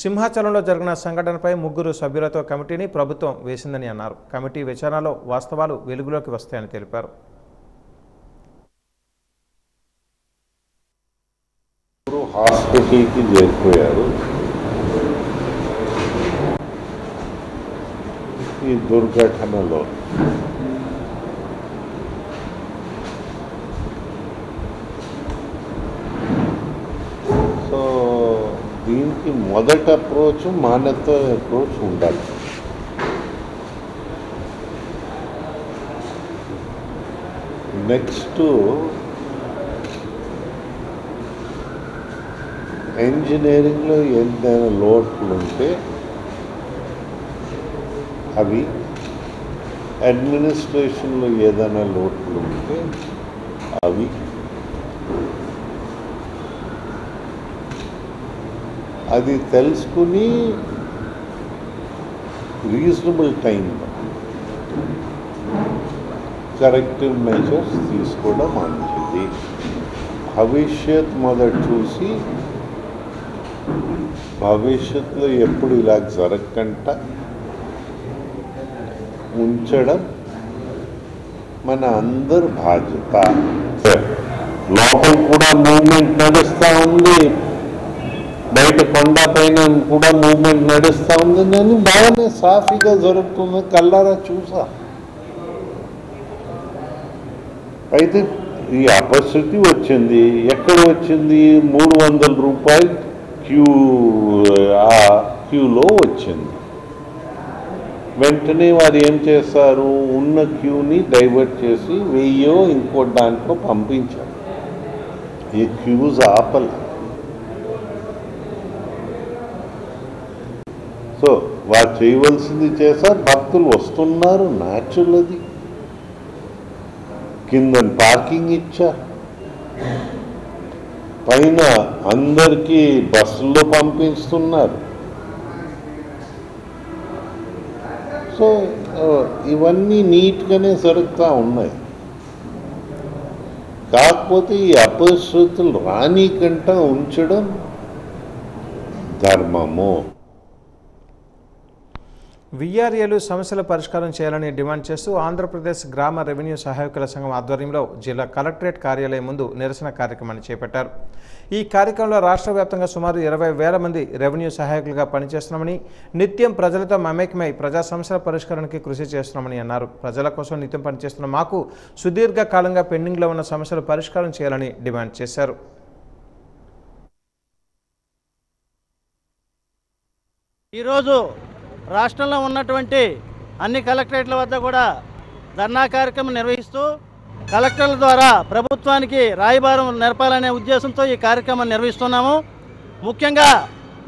సింహాచలంలో జరిగిన సంఘటనపై 3 సభ్యులతో కమిటీని ప్రభుత్వం వేసిందని అన్నారు. కమిటీ విచారణలో వాస్తవాలు వెలుగులోకి వస్తాయని తెలిపారు. హాస్పిటల్కి చేరిపోయారు. ఈ దుర్ఘటనలో సో దీనికి మొదటి అప్రోచ్ మానవత్వ అప్రోచ్ ఉండాలి. నెక్స్ట్ ఇంజనీరింగ్లో ఏదైనా లోట్లు ఉంటే అవి, అడ్మినిస్ట్రేషన్లో ఏదైనా లోట్లు ఉంటే అవి, అది తెలుసుకుని రీజనబుల్ టైంలో కరెక్టివ్ మెజర్స్ తీసుకోవడం మంచిది. భవిష్యత్ మొదట చూసి భవిష్యత్తులో ఎప్పుడు ఇలా జరగకుండా ఉంచడం మన అందరి బాధ్యత. లోపల కూడా మూవ్మెంట్ నడుస్తూ ఉంది, బయట కొండ పైన కూడా మూవ్మెంట్ నడుస్తూ ఉంది. నేను బాగానే సాఫీగా జరుగుతుంది, కళ్ళారా చూసా. అయితే ఈ అపశృతి వచ్చింది. ఎక్కడ వచ్చింది? 300 రూపాయలు క్యూలో వచ్చింది. వెంటనే వారు ఏం చేస్తారు, ఉన్న క్యూని డైవర్ట్ చేసి 1000 ఇంకో దాంట్లో పంపించారు. ఈ క్యూస్ ఆపల. సో వారు చేయవలసింది చేశారు. భక్తులు వస్తున్నారు, న్యాచురల్. అది కింద పార్కింగ్ ఇచ్చారు, పైన అందరికీ బస్సుల్లో పంపిస్తున్నారు. సో ఇవన్నీ నీట్గానే జరుగుతూ ఉన్నాయి. కాకపోతే ఈ అపశృతులు రానికంట ఉంచడం ధర్మము. వీఆర్ఏలు సమస్యల పరిష్కారం చేయాలని డిమాండ్ చేస్తూ ఆంధ్రప్రదేశ్ గ్రామ రెవెన్యూ సహాయకుల సంఘం ఆధ్వర్యంలో జిల్లా కలెక్టరేట్ కార్యాలయం ముందు నిరసన కార్యక్రమాన్ని చేపట్టారు. ఈ కార్యక్రమంలో రాష్ట్ర వ్యాప్తంగా సుమారు 20,000 మంది రెవెన్యూ సహాయకులుగా పనిచేస్తున్నామని, నిత్యం ప్రజలతో మమేకమై ప్రజా సమస్యల పరిష్కారానికి కృషి చేస్తున్నామని అన్నారు. ప్రజల కోసం నిత్యం పనిచేస్తున్న మాకు సుదీర్ఘ కాలంగా పెండింగ్లో ఉన్న సమస్యలు పరిష్కారం చేయాలని డిమాండ్ చేశారు. ఈరోజు రాష్ట్రంలో ఉన్నటువంటి అన్ని కలెక్టరేట్ల వద్ద కూడా ధర్నా కార్యక్రమం నిర్వహిస్తూ కలెక్టర్ల ద్వారా ప్రభుత్వానికి రాయబారం నేర్పాలనే ఉద్దేశంతో ఈ కార్యక్రమం నిర్వహిస్తున్నాము. ముఖ్యంగా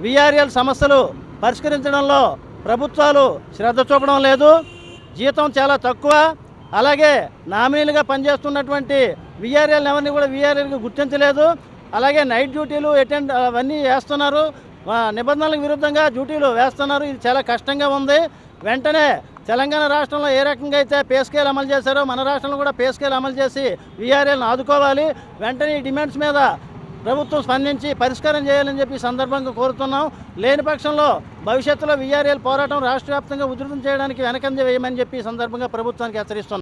వీఆర్ఎల్ సమస్యలు పరిష్కరించడంలో ప్రభుత్వాలు శ్రద్ధ చూపడం లేదు. జీతం చాలా తక్కువ. అలాగే నామినీలుగా పనిచేస్తున్నటువంటి వీఆర్ఎల్ ఎవరిని కూడా వీఆర్ఎల్కి గుర్తించలేదు. అలాగే నైట్ డ్యూటీలు అవన్నీ వేస్తున్నారు, నిబంధనలకు విరుద్ధంగా డ్యూటీలు వేస్తున్నారు. ఇది చాలా కష్టంగా ఉంది. వెంటనే తెలంగాణ రాష్ట్రంలో ఏ రకంగా అయితే పే స్కేల్ అమలు చేశారో మన రాష్ట్రంలో కూడా పే స్కేల్ అమలు చేసి వీఆర్ఎల్ని ఆదుకోవాలి. వెంటనే ఈ డిమాండ్స్ మీద ప్రభుత్వం స్పందించి పరిష్కారం చేయాలని చెప్పి సందర్భంగా కోరుతున్నాం. లేని పక్షంలో భవిష్యత్తులో వీఆర్ఎల్ పోరాటం రాష్ట్ర వ్యాప్తంగా ఉధృతం చేయడానికి వెనకంజ వేయమని చెప్పి సందర్భంగా ప్రభుత్వానికి హెచ్చరిస్తున్నాం.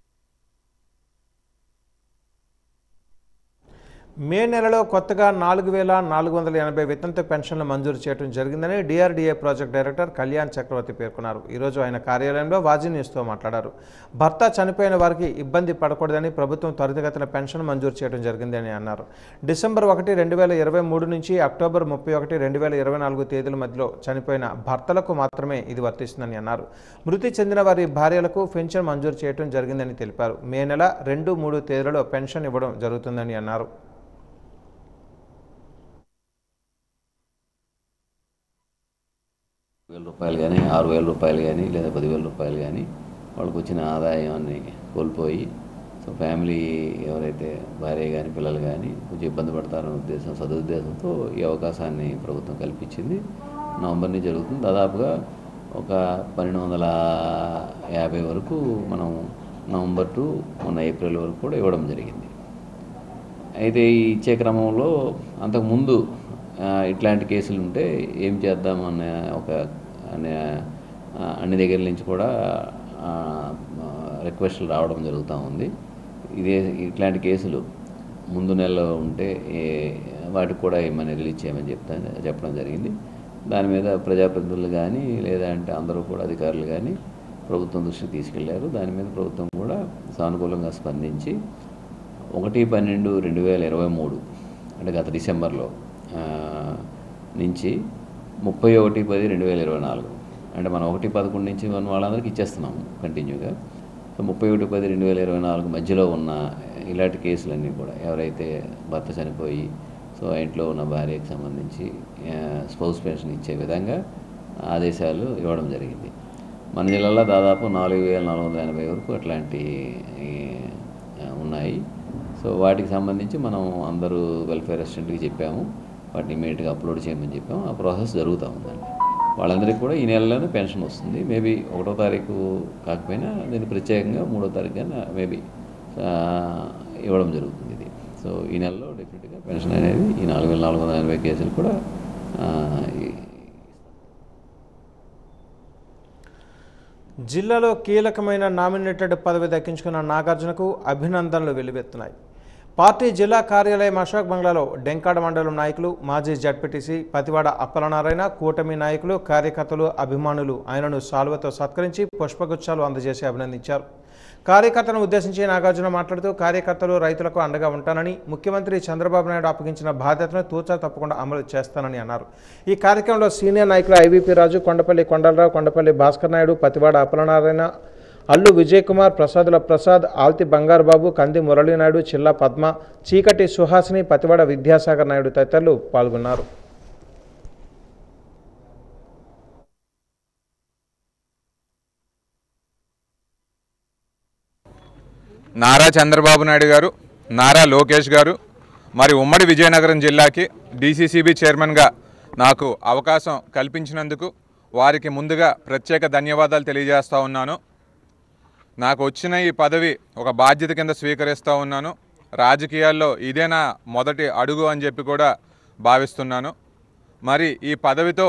మే నెలలో కొత్తగా 4,480 వితంతు పెన్షన్లు మంజూరు చేయడం జరిగిందని డిఆర్డీఏ ప్రాజెక్ట్ డైరెక్టర్ కళ్యాణ్ చక్రవర్తి పేర్కొన్నారు. ఈరోజు ఆయన కార్యాలయంలో వాజీ న్యూస్తో మాట్లాడారు. భర్త చనిపోయిన వారికి ఇబ్బంది పడకూడదని ప్రభుత్వం త్వరితగతిన పెన్షన్ మంజూరు చేయడం జరిగిందని అన్నారు. డిసెంబర్ 1, 2023 నుంచి అక్టోబర్ 31, 2024 తేదీల మధ్యలో చనిపోయిన భర్తలకు మాత్రమే ఇది వర్తిస్తుందని అన్నారు. మృతి చెందిన వారి భార్యలకు పెన్షన్ మంజూరు చేయడం జరిగిందని తెలిపారు. మే నెల 2, 3 తేదీలలో పెన్షన్ ఇవ్వడం జరుగుతుందని అన్నారు. రూపాయలు కానీ 6,000 రూపాయలు కానీ లేదా 10,000 రూపాయలు కానీ వాళ్ళకు వచ్చిన ఆదాయాన్ని కోల్పోయి సో ఫ్యామిలీ ఎవరైతే భార్య కానీ పిల్లలు కానీ కొంచెం ఇబ్బంది పడతారనే ఉద్దేశం సదుద్దేశంతో ఈ అవకాశాన్ని ప్రభుత్వం కల్పించింది. నవంబర్ నుంచి జరుగుతుంది. దాదాపుగా ఒక 1,250 వరకు మనం నవంబర్ టు మొన్న ఏప్రిల్ వరకు కూడా ఇవ్వడం జరిగింది. అయితే ఈ ఇచ్చే క్రమంలో అంతకుముందు ఇట్లాంటి కేసులు ఉంటే ఏం చేద్దామన్న అన్ని దగ్గర నుంచి కూడా రిక్వెస్ట్లు రావడం జరుగుతూ ఉంది. ఇట్లాంటి కేసులు ముందు నెలలో ఉంటే వాటికి కూడా ఏమని రిలీజ్ చేయమని చెప్పడం జరిగింది. దాని మీద ప్రజాప్రతినిధులు కానీ లేదంటే అందరూ కూడా అధికారులు కానీ ప్రభుత్వం దృష్టికి తీసుకెళ్లారు. దాని మీద ప్రభుత్వం కూడా సానుకూలంగా స్పందించి 1/12/2023 అంటే గత డిసెంబర్లో నుంచి 31/10/2024 అంటే మనం 1/11 నుంచి మన వాళ్ళందరికీ ఇచ్చేస్తున్నాము కంటిన్యూగా. సో 31/10/2024 మధ్యలో ఉన్న ఇలాంటి కేసులన్నీ కూడా ఎవరైతే భర్త చనిపోయి సో ఇంట్లో ఉన్న భార్యకు సంబంధించి స్పౌస్ పెన్షన్ ఇచ్చే విధంగా ఆదేశాలు ఇవ్వడం జరిగింది. మన జిల్లాలో దాదాపు 4,480 వరకు అట్లాంటి ఉన్నాయి. సో వాటికి సంబంధించి మనం అందరూ వెల్ఫేర్ అసిస్టెంట్కి చెప్పాము, వాటిని ఇమీడియట్గా అప్లోడ్ చేయమని చెప్పాము. ఆ ప్రాసెస్ జరుగుతూ ఉందండి. వాళ్ళందరికీ కూడా ఈ నెలలోనే పెన్షన్ వస్తుంది. మేబీ 1వ తారీఖు కాకపోయినా దీన్ని ప్రత్యేకంగా 3వ తారీఖున మేబీ ఇవ్వడం జరుగుతుంది ఇది. సో ఈ నెలలో డెఫినెట్గా పెన్షన్ అనేది ఈ 4,480 కేసులు కూడా జిల్లాలో కీలకమైన నామినేటెడ్ పదవి దక్కించుకున్న నాగార్జునకు అభినందనలు వెల్లువెత్తున్నాయి. పార్టీ జిల్లా కార్యాలయం అశోక్ బంగ్లాలో డెంకాడ మండలం నాయకులు, మాజీ జడ్పీటీసీ పతివాడ అప్పలనారాయణ, కూటమి నాయకులు, కార్యకర్తలు, అభిమానులు ఆయనను శాలువతో సత్కరించి పుష్పగుచ్చాలు అందజేసి అభినందించారు. కార్యకర్తలను ఉద్దేశించి నాగార్జున మాట్లాడుతూ కార్యకర్తలు, రైతులకు అండగా ఉంటానని, ముఖ్యమంత్రి చంద్రబాబు నాయుడు అప్పగించిన బాధ్యతను తూచా తప్పకుండా అమలు చేస్తానని అన్నారు. ఈ కార్యక్రమంలో సీనియర్ నాయకులు ఐవీపీ రాజు, కొండపల్లి కొండలరావు, కొండపల్లి భాస్కర్ నాయుడు, పతివాడ అప్పలనారాయణ, అల్లు విజయ్ కుమార్, ప్రసాదుల ప్రసాద్, ఆల్తి బంగారుబాబు, కంది మురళీనాయుడు, చిల్లా పద్మ, చీకటి సుహాసిని, పతివాడ విద్యాసాగర్ నాయుడు తదితరులు పాల్గొన్నారు. నారా చంద్రబాబు నాయుడు గారు, నారా లోకేష్ గారు మరి ఉమ్మడి విజయనగరం జిల్లాకి డీసీసీబీ చైర్మన్గా నాకు అవకాశం కల్పించినందుకు వారికి ముందుగా ప్రత్యేక ధన్యవాదాలు తెలియజేస్తూ ఉన్నాను. నాకు వచ్చిన ఈ పదవి ఒక బాధ్యత కింద స్వీకరిస్తూ ఉన్నాను. రాజకీయాల్లో ఇదే నా మొదటి అడుగు అని చెప్పి కూడా భావిస్తున్నాను. మరి ఈ పదవితో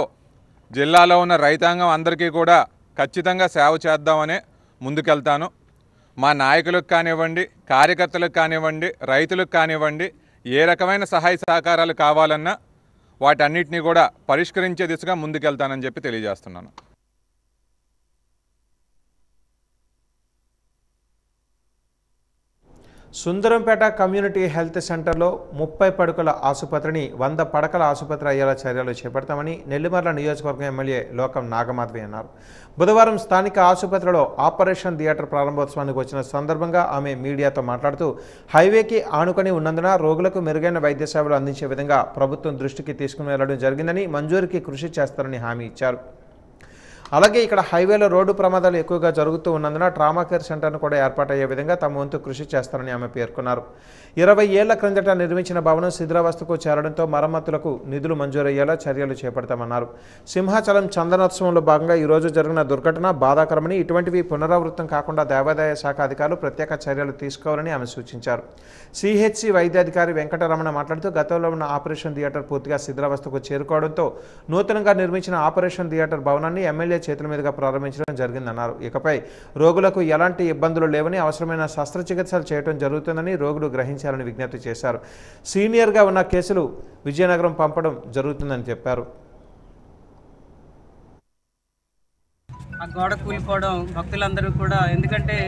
జిల్లాలో ఉన్న రైతాంగం అందరికీ కూడా ఖచ్చితంగా సేవ చేద్దామనే ముందుకెళ్తాను. మా నాయకులకు కానివ్వండి, కార్యకర్తలకు కానివ్వండి, రైతులకు కానివ్వండి, ఏ రకమైన సహాయ సహకారాలు కావాలన్నా వాటన్నిటినీ కూడా పరిష్కరించే దిశగా ముందుకెళ్తానని చెప్పి తెలియజేస్తున్నాను. సుందరంపేట కమ్యూనిటీ హెల్త్ సెంటర్లో 30 పడకల ఆసుపత్రిని 100 పడకల ఆసుపత్రి అయ్యేలా చర్యలు చేపడతామని నెల్లిమర్ల నియోజకవర్గం ఎమ్మెల్యే లోకం నాగమాధవి అన్నారు. బుధవారం స్థానిక ఆసుపత్రిలో ఆపరేషన్ థియేటర్ ప్రారంభోత్సవానికి వచ్చిన సందర్భంగా ఆమె మీడియాతో మాట్లాడుతూ హైవేకి ఆనుకొని ఉన్నందున రోగులకు మెరుగైన వైద్య సేవలు అందించే విధంగా ప్రభుత్వం దృష్టికి తీసుకుని వెళ్లడం జరిగిందని, మంజూరికి కృషి చేస్తారని హామీ ఇచ్చారు. అలాగే ఇక్కడ హైవేలో రోడ్డు ప్రమాదాలు ఎక్కువగా జరుగుతూ ఉన్నందున ట్రామా కేర్ సెంటర్ను కూడా ఏర్పాటయ్యే విధంగా తమ వంతు కృషి చేస్తారని ఆమె పేర్కొన్నారు. 20 ఏళ్ల క్రిందట నిర్మించిన భవనం శిథిలావస్థకు చేరడంతో మరమ్మతులకు నిధులు మంజూరయ్యేలా చర్యలు చేపడతామన్నారు. సింహాచలం చందనోత్సవంలో భాగంగా ఈరోజు జరిగిన దుర్ఘటన బాధాకరమని, ఇటువంటివి పునరావృతం కాకుండా దేవాదాయ శాఖ అధికారులు ప్రత్యేక చర్యలు తీసుకోవాలని ఆమె సూచించారు. సిహెచ్సి వైద్యాధికారి వెంకటరమణ మాట్లాడుతూ గతంలో ఉన్న ఆపరేషన్ థియేటర్ పూర్తిగా శిథిలావస్థకు చేరుకోవడంతో నూతనంగా నిర్మించిన ఆపరేషన్ థియేటర్ భవనాన్ని ఎమ్మెల్యే చేతుల మీదుగా ప్రారంభించడం జరిగిందన్నారు. ఇకపై రోగులకు ఎలాంటి ఇబ్బందులు లేవని, అవసరమైన శస్త్రచికిత్సలు చేయడం జరుగుతుందని రోగులు గ్రహించాలని విజ్ఞప్తి చేశారు. సీనియర్గా ఉన్న కేసులు విజయనగరం పంపడం జరుగుతుందని చెప్పారు. ఆ గోడ కూలిపోవడం భక్తులందరూ కూడా, ఎందుకంటే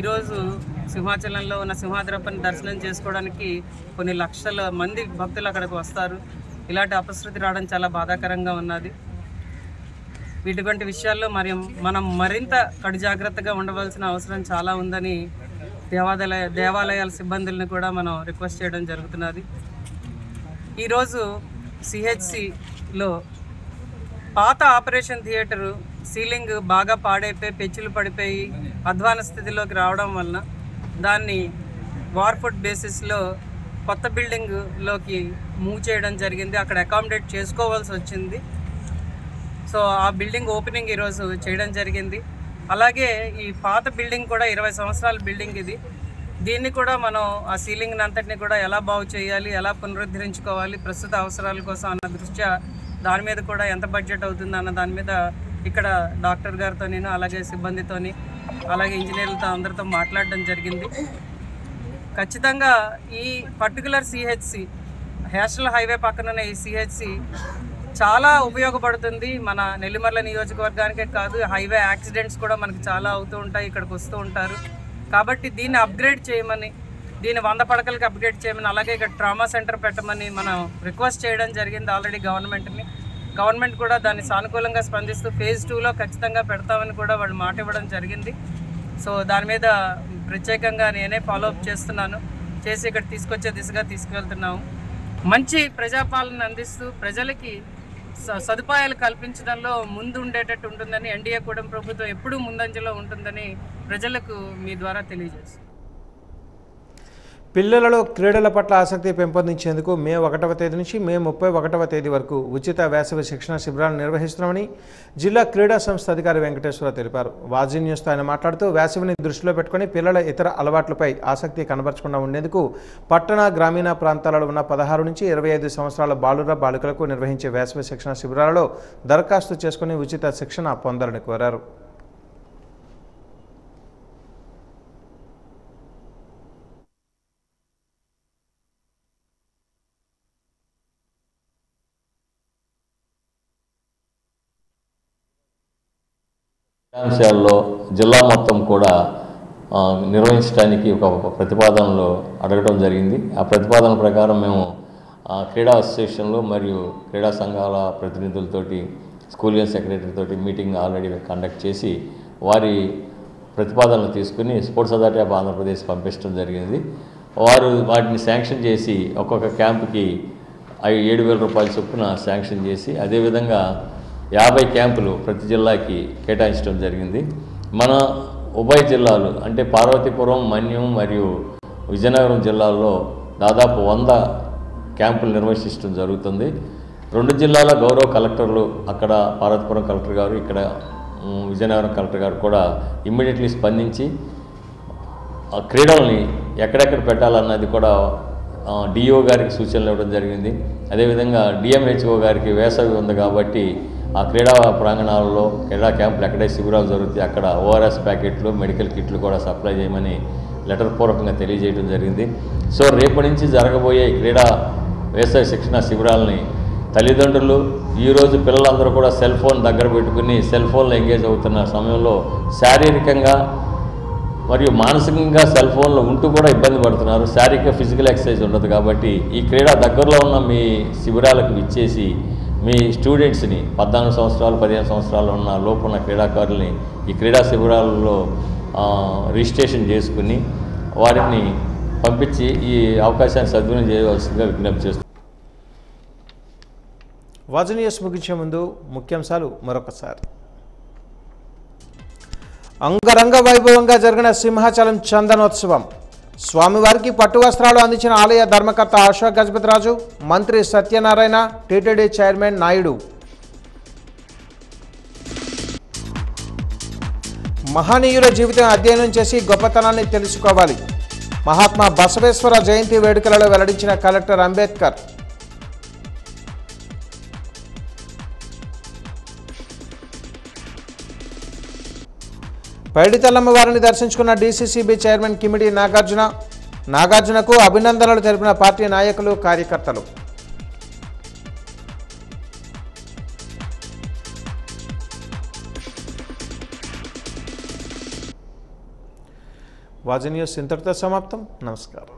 ఈరోజు సింహాచలంలో ఉన్న సింహాద్రప్పని దర్శనం చేసుకోవడానికి కొన్ని లక్షల మంది భక్తులు అక్కడికి వస్తారు. ఇలాంటి అపశృతి రావడం చాలా బాధాకరంగా ఉన్నది. ఇటువంటి విషయాల్లో మనం మరింత కడు జాగ్రత్తగా ఉండవలసిన అవసరం చాలా ఉందని దేవాలయాల సిబ్బందులను కూడా మనం రిక్వెస్ట్ చేయడం జరుగుతున్నది. ఈరోజు సిహెచ్సిలో పాత ఆపరేషన్ థియేటరు సీలింగ్ బాగా పాడైపోయి పెచ్చులు పడిపోయి అధ్వాన స్థితిలోకి రావడం వలన దాన్ని వార్ఫుడ్ బేసిస్లో కొత్త బిల్డింగ్లోకి మూవ్ చేయడం జరిగింది. అక్కడ అకామిడేట్ చేసుకోవాల్సి వచ్చింది. సో ఆ బిల్డింగ్ ఓపెనింగ్ ఈరోజు చేయడం జరిగింది. అలాగే ఈ పాత బిల్డింగ్ కూడా 20 సంవత్సరాల బిల్డింగ్ ఇది. దీన్ని కూడా మనం ఆ సీలింగ్ అంతటిని కూడా ఎలా బాగు చేయాలి, ఎలా పునరుద్ధరించుకోవాలి ప్రస్తుత అవసరాల కోసం అన్న దృష్ట్యా దాని మీద కూడా ఎంత బడ్జెట్ అవుతుంది అన్న దాని మీద ఇక్కడ డాక్టర్ గారితో నేను అలాగే సిబ్బందితోని అలాగే ఇంజనీర్లతో అందరితో మాట్లాడడం జరిగింది. ఖచ్చితంగా ఈ పర్టికులర్ సిహెచ్సి నేషనల్ హైవే పక్కన ఈ సిహెచ్సి చాలా ఉపయోగపడుతుంది. మన నెల్లిమర్ల నియోజకవర్గానికే కాదు, హైవే యాక్సిడెంట్స్ కూడా మనకి చాలా అవుతూ ఉంటాయి, ఇక్కడికి వస్తూ ఉంటారు. కాబట్టి దీన్ని అప్గ్రేడ్ చేయమని, దీన్ని 100 పడకలకి అప్గ్రేడ్ చేయమని, అలాగే ఇక్కడ ట్రామా సెంటర్ పెట్టమని మనం రిక్వెస్ట్ చేయడం జరిగింది ఆల్రెడీ గవర్నమెంట్ని. గవర్నమెంట్ కూడా దాన్ని సానుకూలంగా స్పందిస్తూ ఫేజ్ 2లో ఖచ్చితంగా పెడతామని కూడా వాళ్ళు మాట ఇవ్వడం జరిగింది. సో దాని మీద ప్రత్యేకంగా నేనే ఫాలోఅప్ చేస్తున్నాను, చేసి ఇక్కడ తీసుకొచ్చే దిశగా తీసుకువెళ్తున్నాము. మంచి ప్రజాపాలన అందిస్తూ ప్రజలకి సదుపాయాలు కల్పించడంలో ముందు ఉండేటట్టు ఉంటుందని, ఎన్డీఏ కూటమి ప్రభుత్వం ఎప్పుడూ ముందంజలో ఉంటుందని ప్రజలకు మీ ద్వారా తెలియజేస్తుంది. పిల్లలలో క్రీడల పట్ల ఆసక్తి పెంపొందించేందుకు మే 1వ తేదీ నుంచి మే 31వ తేదీ వరకు ఉచిత వేసవి శిక్షణ శిబిరాలు నిర్వహిస్తున్నామని జిల్లా క్రీడా సంస్థ అధికారి వెంకటేశ్వరరావు తెలిపారు. వాజీ న్యూస్తో ఆయన మాట్లాడుతూ వేసవిని దృష్టిలో పెట్టుకుని పిల్లల ఇతర అలవాట్లపై ఆసక్తి కనబరచకుండా ఉండేందుకు పట్టణ గ్రామీణ ప్రాంతాలలో ఉన్న 16 నుంచి 25 సంవత్సరాల బాలుర బాలికలకు నిర్వహించే వేసవి శిక్షణ శిబిరాలలో దరఖాస్తు చేసుకుని ఉచిత శిక్షణ పొందాలని కోరారు. అంశాల్లో జిల్లా మొత్తం కూడా నిర్వహించడానికి ఒక ప్రతిపాదనలు అడగడం జరిగింది. ఆ ప్రతిపాదన ప్రకారం మేము క్రీడా అసోసియేషన్లు మరియు క్రీడా సంఘాల ప్రతినిధులతోటి స్కూల్ యూనియన్ సెక్రటరీ తోటి మీటింగ్ ఆల్రెడీ కండక్ట్ చేసి వారి ప్రతిపాదనలు తీసుకుని స్పోర్ట్స్ అథారిటీ ఆఫ్ ఆంధ్రప్రదేశ్ పంపించడం జరిగింది. వారు వాటిని శాంక్షన్ చేసి ఒక్కొక్క క్యాంపుకి 7,000 రూపాయల చొప్పున శాంక్షన్ చేసి అదేవిధంగా 50 క్యాంపులు ప్రతి జిల్లాకి కేటాయించడం జరిగింది. మన ఉభయ జిల్లాలు అంటే పార్వతీపురం, మన్యం మరియు విజయనగరం జిల్లాల్లో దాదాపు 100 క్యాంపులు నిర్వహించడం జరుగుతుంది. 2 జిల్లాల గౌరవ కలెక్టర్లు, అక్కడ పార్వతీపురం కలెక్టర్ గారు, ఇక్కడ విజయనగరం కలెక్టర్ గారు కూడా ఇమ్మీడియట్లీ స్పందించి ఆ క్రీడల్ని ఎక్కడెక్కడ పెట్టాలన్నది కూడా డిఓ గారికి సూచనలు ఇవ్వడం జరిగింది. అదేవిధంగా డిఎంహెచ్ఓ గారికి వేసవి ఉంది కాబట్టి ఆ క్రీడా ప్రాంగణాలలో క్రీడా క్యాంపులు ఎక్కడైతే శిబిరాలు జరుగుతాయి అక్కడ ఓఆర్ఎస్ ప్యాకెట్లు, మెడికల్ కిట్లు కూడా సప్లై చేయమని లెటర్ పూర్వకంగా తెలియజేయడం జరిగింది. సో రేపటి నుంచి జరగబోయే క్రీడా వేసవి శిక్షణ శిబిరాలని తల్లిదండ్రులు, ఈరోజు పిల్లలందరూ కూడా సెల్ ఫోన్ దగ్గర పెట్టుకుని సెల్ ఫోన్లో ఎంగేజ్ అవుతున్న సమయంలో శారీరకంగా మరియు మానసికంగా సెల్ ఫోన్లో ఉంటూ కూడా ఇబ్బంది పడుతున్నారు. శారీరక ఫిజికల్ ఎక్సర్సైజ్ ఉండదు. కాబట్టి ఈ క్రీడా దగ్గరలో ఉన్న మీ శిబిరాలకు ఇచ్చేసి మీ స్టూడెంట్స్ని 14 సంవత్సరాలు 15 సంవత్సరాలు ఉన్న లోపున్న క్రీడాకారుల్ని ఈ క్రీడా శిబిరాలలో రిజిస్ట్రేషన్ చేసుకుని వారిని పంపించి ఈ అవకాశాన్ని సద్వినియోగం చేయవలసిందిగా విజ్ఞప్తి చేస్తున్నారు. వాజీ న్యూస్ ముగించే ముందు ముఖ్యాంశాలు మరొకసారి. అంగరంగ వైభవంగా జరిగిన సింహాచలం చందనోత్సవం. స్వామివారికి పట్టు వస్త్రాలు అందించిన ఆలయ ధర్మకర్త అశోక్ గజపతిరాజు, మంత్రి సత్యనారాయణ, టీటీడీ చైర్మన్ నాయుడు. మహనీయుల జీవితం అధ్యయనం చేసి గొప్పతనాన్ని తెలుసుకోవాలి. మహాత్మా బసవేశ్వర జయంతి వేడుకలలో వెల్లడించిన కలెక్టర్ అంబేద్కర్. పైడితల్లమ్మ వారిని దర్శించుకున్న డీసీసీబీ చైర్మన్ కిమిడి నాగార్జునకు అభినందనలు తెలిపిన పార్టీ నాయకులు, కార్యకర్తలు. వాజీ న్యూస్ ఇంతటితో సమాప్తం. నమస్కారం.